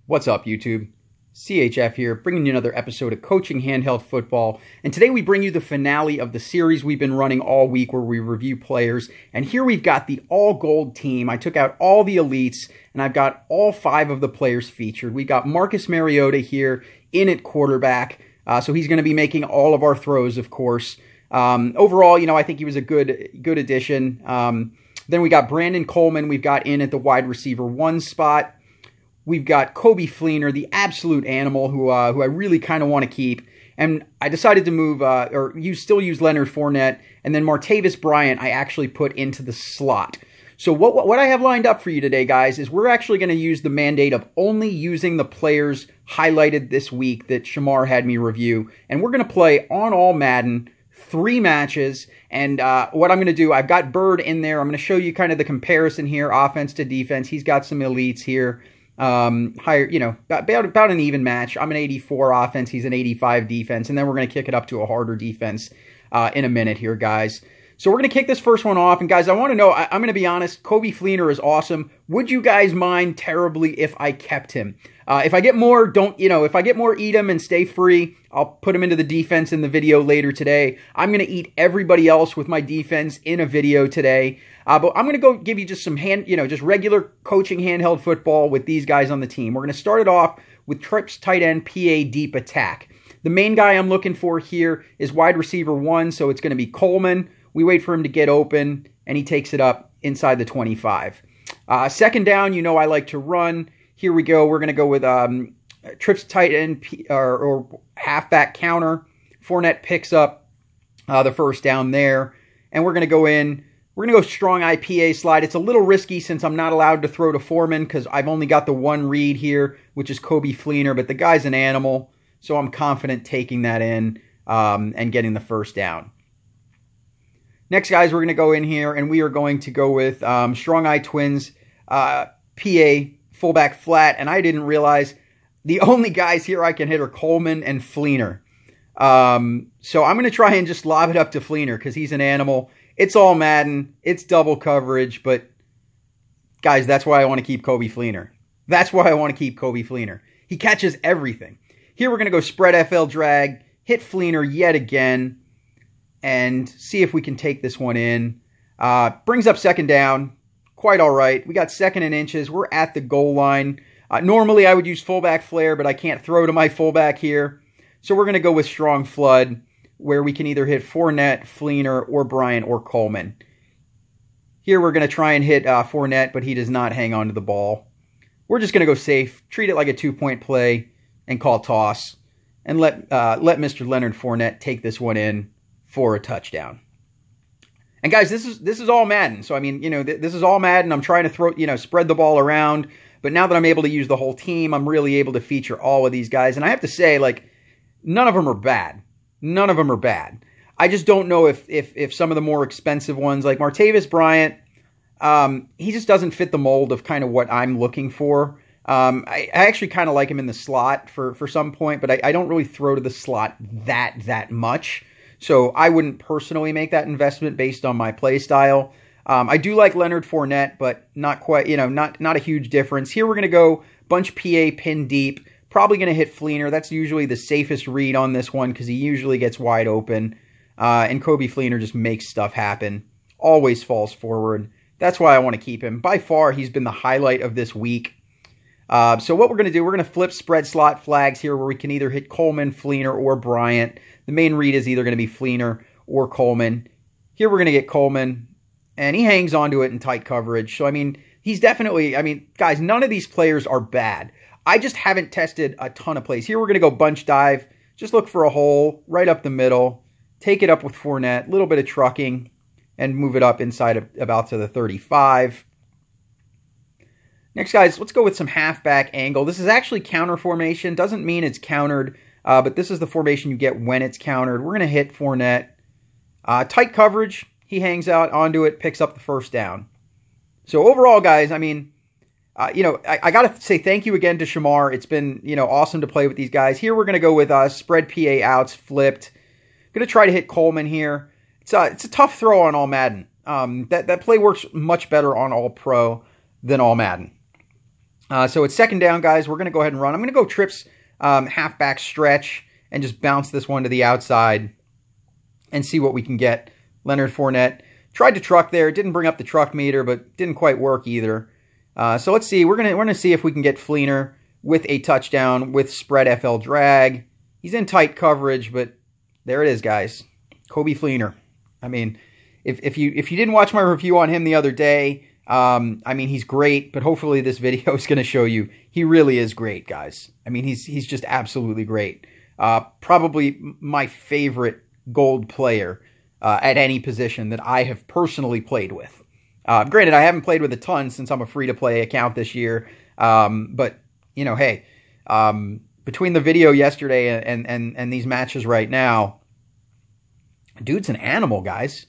What's up, YouTube? CHF here, bringing you another episode of Coaching Handheld Football. And today we bring you the finale of the series we've been running all week where we review players. And here we've got the all-gold team. I took out all the elites, and I've got all 5 of the players featured. We got Marcus Mariota here in at quarterback. So he's going to be making all of our throws, of course. Overall, I think he was a good addition. Then we got Brandon Coleman. We've got in at the wide receiver 1 spot. We've got Coby Fleener, the absolute animal, who I really kind of want to keep. And I decided to move, still use Leonard Fournette. And then Martavis Bryant, I actually put into the slot. So what I have lined up for you today, guys, is we're actually going to use the mandate of only using the players highlighted this week that Shamar had me review. And we're going to play on All-Madden 3 matches. And what I'm going to do, I've got Bird in there. I'm going to show you kind of the comparison here, offense to defense. He's got some elites here. Higher, about an even match. I'm an 84 offense. He's an 85 defense. And then we're going to kick it up to a harder defense in a minute here, guys. So we're going to kick this first one off. And guys, I want to know, I'm going to be honest, Coby Fleener is awesome. Would you guys mind terribly if I kept him? If I get more, if I get more, eat him and stay free. I'll put him into the defense in the video later today. I'm going to eat everybody else with my defense in a video today. But I'm going to go give you just some just regular coaching handheld football with these guys on the team. We're going to start it off with trips tight end PA deep attack. The main guy I'm looking for here is wide receiver 1, so it's going to be Coleman. We wait for him to get open, and he takes it up inside the 25. Second down, I like to run. Here we go. We're going to go with trips tight end or halfback counter. Fournette picks up the first down there, and we're going to go in. We're going to go strong IPA slide. It's a little risky since I'm not allowed to throw to Foreman because I've only got the one read here, which is Coby Fleener, but the guy's an animal, so I'm confident taking that in and getting the first down. Next, guys, we're going to go in here, and we are going to go with strong I twins, PA, fullback flat, and I didn't realize the only guys here I can hit are Coleman and Fleener. So I'm going to try and just lob it up to Fleener because he's an animal. It's all Madden. It's double coverage. But, guys, that's why I want to keep Coby Fleener. That's why I want to keep Coby Fleener. He catches everything. Here we're going to go spread FL drag, hit Fleener yet again, and see if we can take this one in. Brings up second down. Quite all right. We got second and inches. We're at the goal line. Normally I would use fullback flare, but I can't throw to my fullback here. So we're going to go with strong flood, where we can either hit Fournette, Fleener, or Bryant, or Coleman. Here we're going to try and hit Fournette, but he does not hang on to the ball. We're just going to go safe, treat it like a 2-point play, and call toss, and let Mr. Leonard Fournette take this one in for a touchdown. And guys, this is all Madden. So I mean, this is all Madden. I'm trying to throw, spread the ball around. But now that I'm able to use the whole team, I'm really able to feature all of these guys. And I have to say, none of them are bad. None of them are bad. I just don't know if some of the more expensive ones, like Martavis Bryant, he just doesn't fit the mold of kind of what I'm looking for. I actually kind of like him in the slot for some point, but I don't really throw to the slot that much. So I wouldn't personally make that investment based on my play style. I do like Leonard Fournette, but not quite, not a huge difference. Here we're going to go bunch PA pin deep. Probably going to hit Fleener. That's usually the safest read on this one because he usually gets wide open. And Coby Fleener just makes stuff happen. Always falls forward. That's why I want to keep him. By far, he's been the highlight of this week. So what we're going to do, we're going to flip spread slot flags here where we can either hit Coleman, Fleener, or Bryant. The main read is either going to be Fleener or Coleman. Here we're going to get Coleman, and he hangs onto it in tight coverage. So, I mean, he's definitely, guys, none of these players are bad. I just haven't tested a ton of plays. Here we're going to go bunch dive. Just look for a hole right up the middle. Take it up with Fournette. A little bit of trucking. And move it up inside of about to the 35. Next, guys, let's go with some halfback angle. This is actually counter formation. Doesn't mean it's countered. But this is the formation you get when it's countered. We're going to hit Fournette. Tight coverage. He hangs out onto it. Picks up the first down. So overall, guys, I got to say thank you again to Shamar. It's been, awesome to play with these guys. Here we're going to go with spread PA outs, flipped. Going to try to hit Coleman here. It's a tough throw on All-Madden. That play works much better on All-Pro than All-Madden. So it's second down, guys. We're going to go ahead and run. I'm going to go trips halfback stretch and just bounce this one to the outside and see what we can get. Leonard Fournette tried to truck there. Didn't bring up the truck meter, but didn't quite work either. So let's see. We're gonna see if we can get Fleener with a touchdown with spread FL drag. He's in tight coverage, but there it is, guys. Kobe Fleener. I mean, if you didn't watch my review on him the other day, I mean, he's great, but hopefully this video is going to show you he really is great, guys. I mean, he's just absolutely great. Probably my favorite gold player at any position that I have personally played with. Granted, I haven't played with a ton since I'm a free-to-play account this year, but, you know, hey, between the video yesterday and these matches right now, dude's an animal, guys.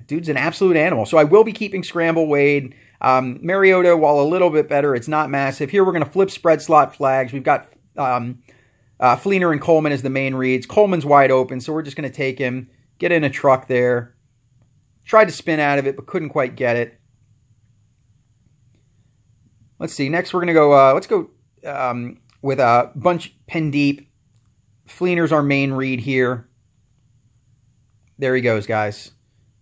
Dude's an absolute animal. So I will be keeping Scramble Wade. Mariota, while a little bit better, it's not massive. Here we're going to flip spread slot flags. We've got Fleener and Coleman as the main reads. Coleman's wide open, so we're just going to take him, get in a truck there. Tried to spin out of it, but couldn't quite get it. Let's see. Next we're going to go, let's go with a bunch pen deep. Fleener's our main read here. There he goes, guys.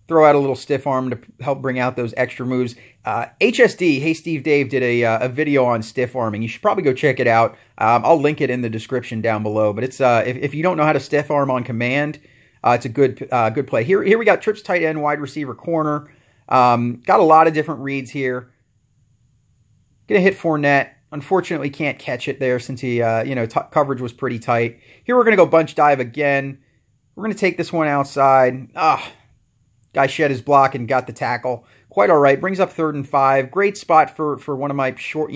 Throw out a little stiff arm to help bring out those extra moves. HSD, Hey Steve Dave, did a video on stiff arming. You should probably go check it out. I'll link it in the description down below. But it's if you don't know how to stiff arm on command, it's a good play. Here we got trips tight end, wide receiver, corner. Got a lot of different reads here. Gonna hit Fournette. Unfortunately, can't catch it there since he coverage was pretty tight. Here we're gonna go bunch dive again. We're gonna take this one outside. Guy shed his block and got the tackle. Quite all right. Brings up 3rd and 5. Great spot for one of my short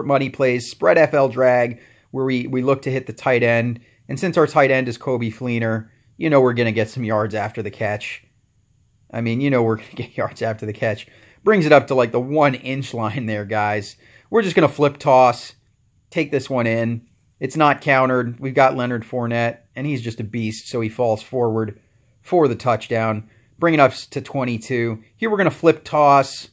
money plays. Spread FL drag where we look to hit the tight end. And since our tight end is Kobe Fleener, you know we're going to get some yards after the catch. I mean, you know we're going to get yards after the catch. Brings it up to like the 1-inch line there, guys. We're just going to flip toss. Take this one in. It's not countered. We've got Leonard Fournette, and he's just a beast, so he falls forward for the touchdown. Bring it up to 22. Here we're going to flip toss.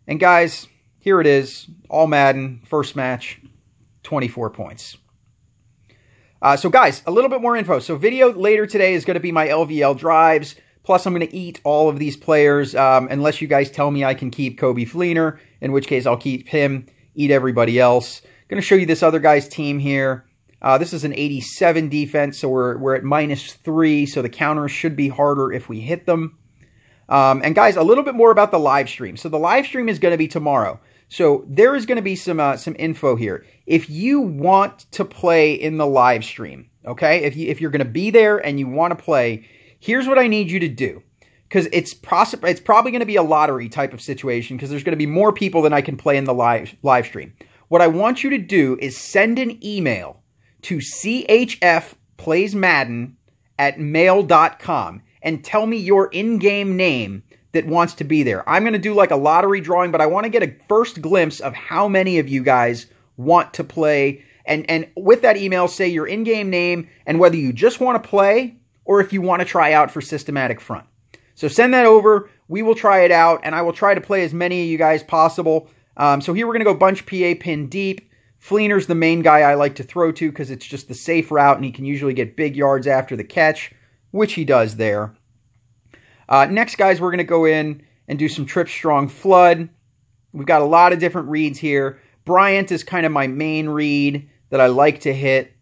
And guys, here it is. All-Madden, first match, 24 points. So guys, a little bit more info. So video later today is going to be my LVL drives. Plus, I'm going to eat all of these players unless you guys tell me I can keep Kobe Fleener, in which case I'll keep him, eat everybody else. Going to show you this other guy's team here. This is an 87 defense, so we're at -3, so the counters should be harder if we hit them. And guys, a little bit more about the live stream. So the live stream is going to be tomorrow. So there is going to be some info here. If you want to play in the live stream, okay, if you're going to be there and you want to play, here's what I need you to do. Because it's probably going to be a lottery type of situation because there's going to be more people than I can play in the live stream. What I want you to do is send an email to chfplaysmadden@mail.com and tell me your in-game name that wants to be there. I'm going to do like a lottery drawing, but I want to get a first glimpse of how many of you guys want to play. And with that email, say your in-game name and whether you just want to play or if you want to try out for Systematic Front. So send that over. We will try it out, and I will try to play as many of you guys possible. So here we're going to go bunch PA pin deep. Fleener's the main guy I like to throw to because it's just the safe route and he can usually get big yards after the catch, which he does there. Next, guys, we're going to go in and do some trip strong flood. We've got a lot of different reads here. Bryant is kind of my main read that I like to hit.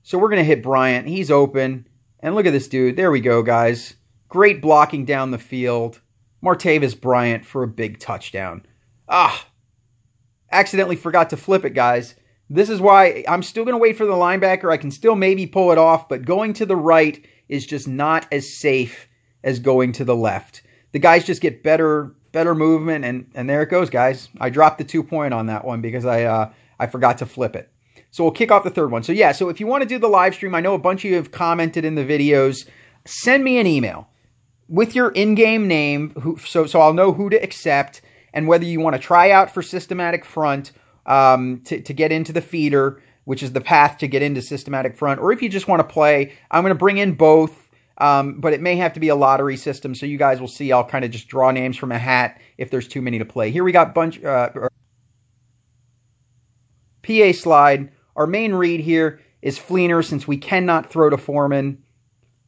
So we're going to hit Bryant. He's open. And look at this dude. There we go, guys. Great blocking down the field. Martavis Bryant for a big touchdown. Accidentally forgot to flip it, guys. This is why I'm still going to wait for the linebacker. I can still maybe pull it off, but going to the right is just not as safe as going to the left. The guys just get better movement, and there it goes, guys. I dropped the 2-point on that one because I forgot to flip it. So we'll kick off the third one. So yeah, so if you want to do the live stream, I know a bunch of you have commented in the videos. Send me an email with your in-game name, so I'll know who to accept, and whether you want to try out for Systematic Front to get into the feeder, which is the path to get into Systematic Front, or if you just want to play. I'm going to bring in both, but it may have to be a lottery system, so you guys will see I'll kind of just draw names from a hat if there's too many to play. Here we got bunch... PA slide. Our main read here is Fleener since we cannot throw to Foreman.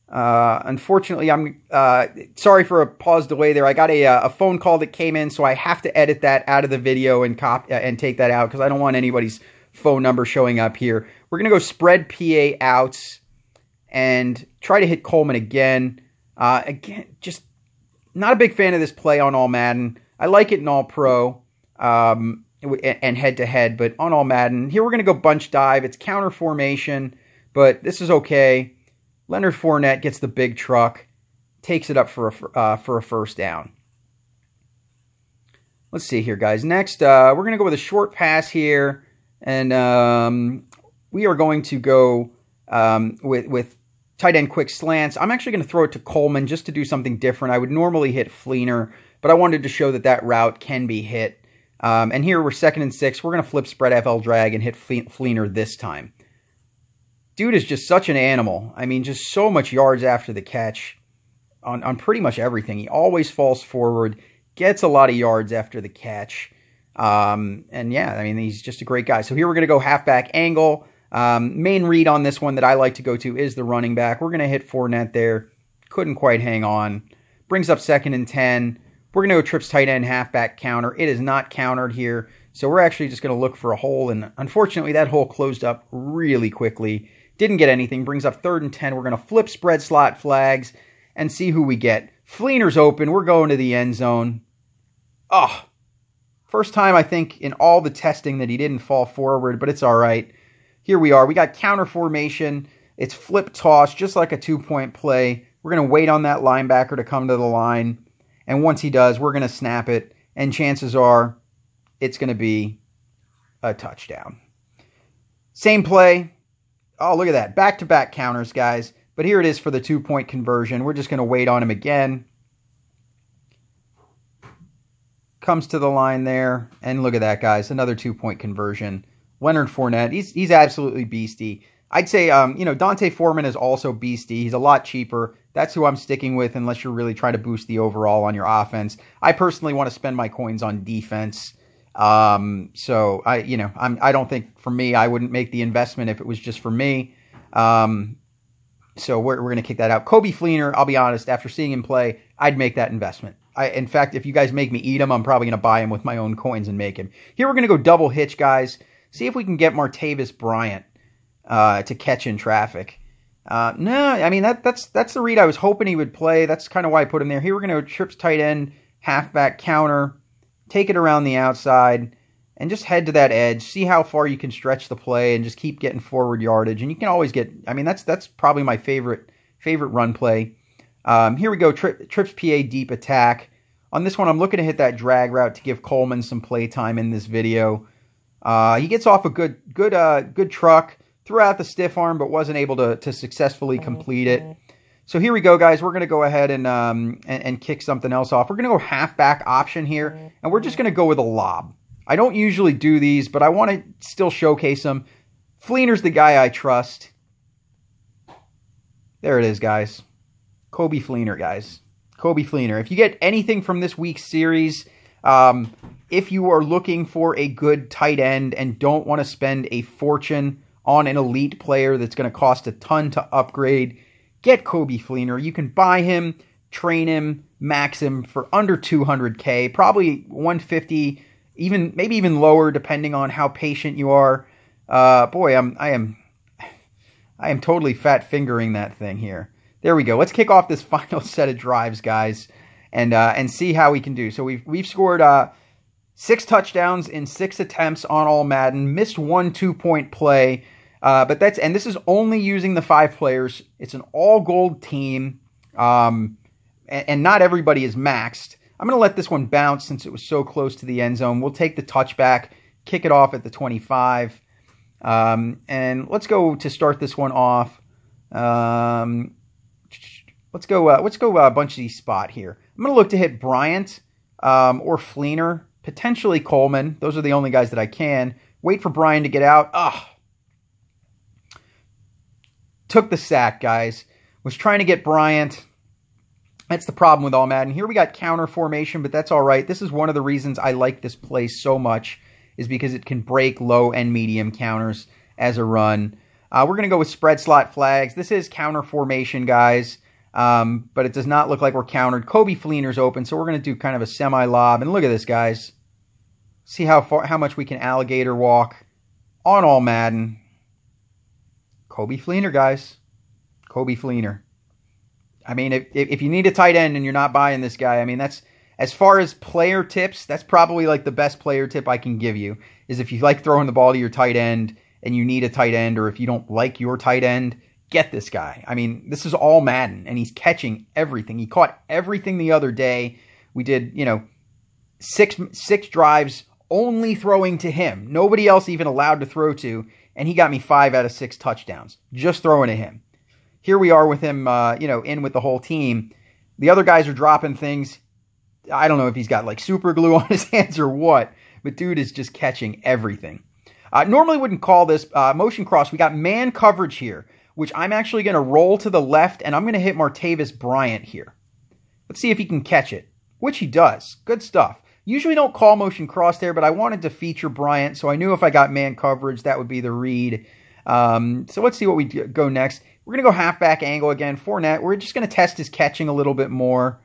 Unfortunately, I'm sorry for a pause delay there. I got a phone call that came in, so I have to edit that out of the video and take that out because I don't want anybody's phone number showing up here. We're going to go spread PA outs and try to hit Coleman again. Again, just not a big fan of this play on All-Madden. I like it in All-Pro and head-to-head, but on All-Madden, here we're going to go bunch dive. It's counter formation, but this is okay. Leonard Fournette gets the big truck, takes it up for a first down. Let's see here, guys. Next, we're going to go with a short pass here, and we are going to go with tight end quick slants. I'm actually going to throw it to Coleman just to do something different. I would normally hit Fleener, but I wanted to show that that route can be hit. And here we're 2nd and 6. We're going to flip spread FL drag and hit Fleener this time. Dude is just such an animal. I mean, just so much yards after the catch on pretty much everything. He always falls forward, gets a lot of yards after the catch. And yeah, I mean, he's just a great guy. So here we're going to go halfback angle. Main read on this one that I like to go to is the running back. We're going to hit Fournette there. Couldn't quite hang on. Brings up 2nd and 10. We're going to go trips tight end halfback counter. It is not countered here. So we're actually just going to look for a hole. And unfortunately, that hole closed up really quickly. Didn't get anything. Brings up 3rd and 10. We're going to flip spread slot flags and see who we get. Fleener's open. We're going to the end zone. Oh, first time I think in all the testing that he didn't fall forward, but it's all right. Here we are. We got counter formation. It's flip toss, just like a 2-point play. We're going to wait on that linebacker to come to the line. And once he does, we're going to snap it. And chances are it's going to be a touchdown. Same play. Oh, look at that. Back-to-back counters, guys. But here it is for the 2-point conversion. We're just going to wait on him again. Comes to the line there. And look at that, guys. Another 2-point conversion. Leonard Fournette, he's absolutely beastie. I'd say, Dante Foreman is also beastie. He's a lot cheaper. That's who I'm sticking with unless you're really trying to boost the overall on your offense. I personally want to spend my coins on defense. So I don't think for me, I wouldn't make the investment if it was just for me. So we're going to kick that out. Kobe Fleener, I'll be honest, after seeing him play, I'd make that investment. In fact, if you guys make me eat him, I'm probably going to buy him with my own coins and make him. Here we're going to go double hitch, guys. See if we can get Martavis Bryant to catch in traffic. No, I mean, that's the read I was hoping he would play. That's kind of why I put him there. Here we're going to trips tight end, halfback counter, take it around the outside, and just head to that edge. See how far you can stretch the play and just keep getting forward yardage. And you can always get, I mean, that's probably my favorite run play. Here we go, trips PA deep attack. On this one, I'm looking to hit that drag route to give Coleman some play time in this video. He gets off a good truck, threw out the stiff arm, but wasn't able to successfully complete it. So here we go, guys. We're going to go ahead and kick something else off. We're going to go halfback option here, and we're just going to go with a lob. I don't usually do these, but I want to still showcase them. Fleener's the guy I trust. There it is, guys. Kobe Fleener, guys. Kobe Fleener. If you get anything from this week's series, if you are looking for a good tight end and don't want to spend a fortune on an elite player that's going to cost a ton to upgrade, get Kobe Fleener. You can buy him, train him, max him for under $200K, probably $150, maybe even lower depending on how patient you are. Boy, I am totally fat fingering that thing here. There we go. Let's kick off this final set of drives, guys, and see how we can do. So we've scored 6 touchdowns in 6 attempts on All-Madden. Missed 1 2-point play, but this is only using the 5 players. It's an all-gold team, and not everybody is maxed. I'm going to let this one bounce since it was so close to the end zone. We'll take the touchback, kick it off at the 25, and let's go to start this one off. Let's go a bunch of these spot here. I'm going to look to hit Bryant or Fleener, potentially Coleman. Those are the only guys that I can. Wait for Bryant to get out. Took the sack, guys. Was trying to get Bryant. That's the problem with All-Madden. Here we got counter formation, but that's all right. This is one of the reasons I like this play so much. is because it can break low and medium counters as a run. We're going to go with spread slot flags. This is counter formation, guys, but it does not look like we're countered. Kobe Fleener's open, so we're going to do kind of a semi-lob. And look at this, guys. See how much we can alligator walk on All-Madden. Kobe Fleener, guys. Kobe Fleener. I mean, if you need a tight end and you're not buying this guy, I mean, that's, as far as player tips, that's probably like the best player tip I can give you, is if you like throwing the ball to your tight end and you need a tight end, or if you don't like your tight end, get this guy. I mean, this is All-Madden, and he's catching everything. He caught everything the other day. We did, you know, six drives only throwing to him. Nobody else even allowed to throw to, and he got me 5 out of 6 touchdowns just throwing to him. Here we are with him, you know, in with the whole team. The other guys are dropping things. I don't know if he's got like super glue on his hands or what, but dude is just catching everything. Normally wouldn't call this motion cross. We got man coverage here, which I'm actually going to roll to the left, and I'm going to hit Martavis Bryant here. Let's see if he can catch it, which he does. Good stuff. Usually don't call motion cross there, but I wanted to feature Bryant, so I knew if I got man coverage, that would be the read. So let's see what we go next. We're going to go halfback angle again. Fournette, we're just going to test his catching a little bit more.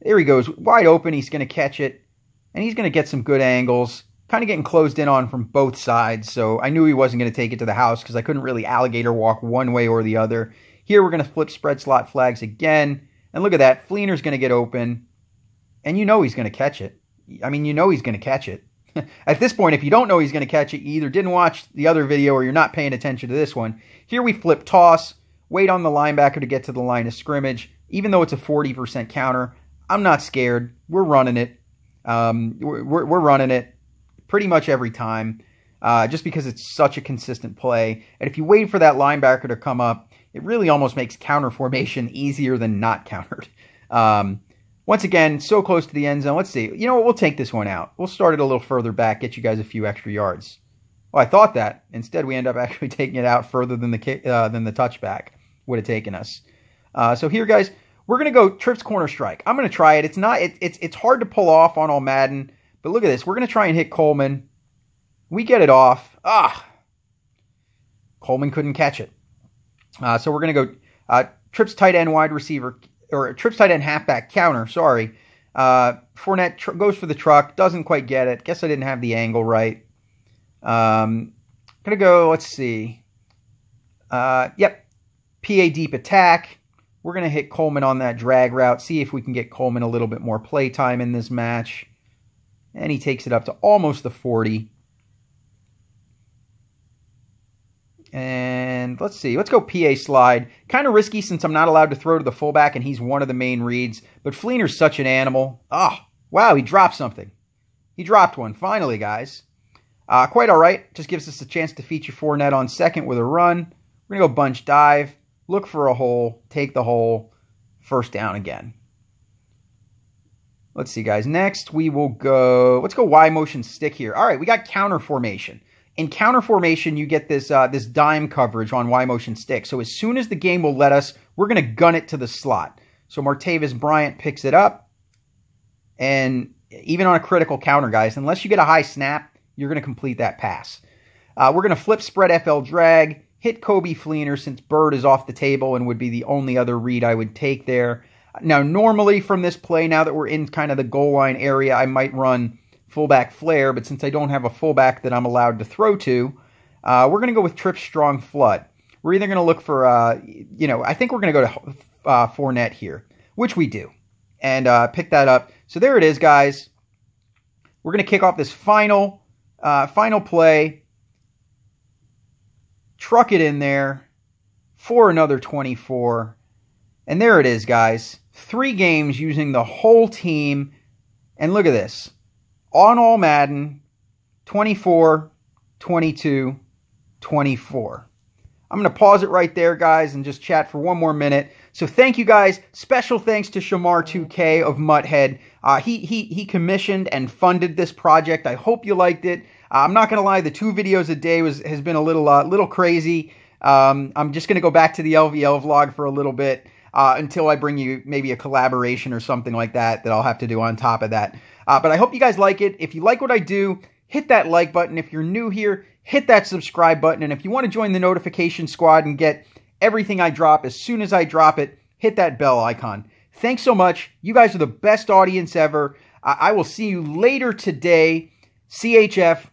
There he goes, wide open. He's going to catch it, and he's going to get some good angles. Kind of getting closed in on from both sides, so I knew he wasn't going to take it to the house because I couldn't really alligator walk one way or the other. Here we're going to flip spread slot flags again, and look at that. Fleener's going to get open, and you know he's going to catch it. I mean, you know he's going to catch it. At this point, if you don't know he's going to catch it, you either didn't watch the other video or you're not paying attention to this one. Here we flip toss, wait on the linebacker to get to the line of scrimmage. Even though it's a 40% counter, I'm not scared. We're running it. We're running it pretty much every time, just because it's such a consistent play. And if you wait for that linebacker to come up, it really almost makes counter formation easier than not countered. Once again, so close to the end zone. Let's see. You know what? We'll take this one out. We'll start it a little further back, get you guys a few extra yards. Well, I thought that. Instead, we end up actually taking it out further than the touchback would have taken us. So here, guys, we're going to go trips corner strike. I'm going to try it. It's hard to pull off on All-Madden, but look at this. We're going to try and hit Coleman. We get it off. Coleman couldn't catch it. So we're going to go trips tight end wide receiver, or trips tight end halfback counter, sorry. Fournette goes for the truck, doesn't quite get it. Guess I didn't have the angle right. Gonna go, let's see. Yep, PA deep attack. We're gonna hit Coleman on that drag route, see if we can get Coleman a little bit more play time in this match. And he takes it up to almost the 40. And let's see. Let's go PA slide. Kind of risky since I'm not allowed to throw to the fullback and he's one of the main reads. But Fleener's such an animal. Oh, wow, he dropped something. He dropped one. Finally, guys. Quite all right. Just gives us a chance to feature Fournette on second with a run. We're going to go bunch dive. Look for a hole. Take the hole. First down again. Let's see, guys. Next, we will go... Let's go Y motion stick here. All right, we got counter formation. In counter formation, you get this this dime coverage on Y motion stick. So as soon as the game will let us, we're going to gun it to the slot. So Martavis Bryant picks it up. And even on a critical counter, guys, unless you get a high snap, you're going to complete that pass. We're going to flip spread FL drag, hit Kobe Fleener since Bird is off the table and would be the only other read I would take there. Now, normally from this play, now that we're in kind of the goal line area, I might run fullback flare, but since I don't have a fullback that I'm allowed to throw to, we're going to go with trip strong flood. We're either going to look for, I think we're going to go to Fournette here, which we do, and pick that up. So there it is, guys. We're going to kick off this final play, truck it in there for another 24, and there it is, guys. 3 games using the whole team, and look at this. On All-Madden, 24, 22, 24. I'm going to pause it right there, guys, and just chat for one more minute. So thank you, guys. Special thanks to Shamar2K of Mutthead. He commissioned and funded this project. I hope you liked it. I'm not going to lie, the 2 videos a day has been a little crazy. I'm just going to go back to the LVL vlog for a little bit until I bring you maybe a collaboration or something like that I'll have to do on top of that. But I hope you guys like it. If you like what I do, hit that like button. If you're new here, hit that subscribe button. And if you want to join the notification squad and get everything I drop as soon as I drop it, hit that bell icon. Thanks so much. You guys are the best audience ever. I will see you later today. CHF.